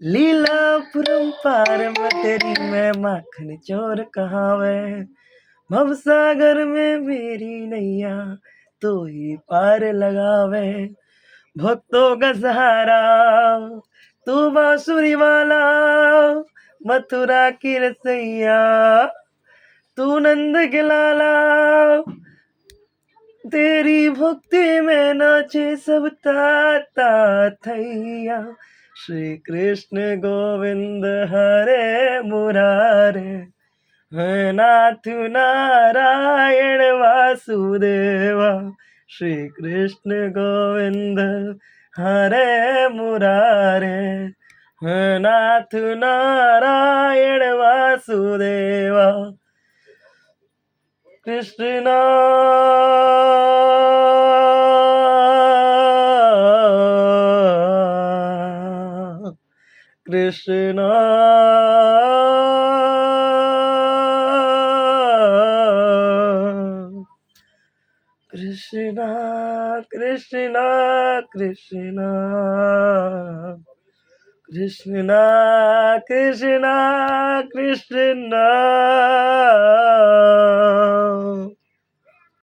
लीलापुरम पार में तेरी मैं माखन चोर कहावे, भवसागर में मेरी नैया तो ही पार लगावे। भक्तों का सहारा तू बांसुरी वाला, मथुरा की रसैया तू नंद के लाला। तेरी भक्ति में नाचे सब ताता थैया। श्री कृष्ण गोविंद हरे मुरारे, है नाथ नारायण वासुदेवा। श्री कृष्ण गोविंद हरे मुरारे, है नाथ नारायण वासुदेवा। कृष्णा कृष्णा कृष्णा कृष्णा कृष्णा कृष्णा कृष्णा कृष्णा।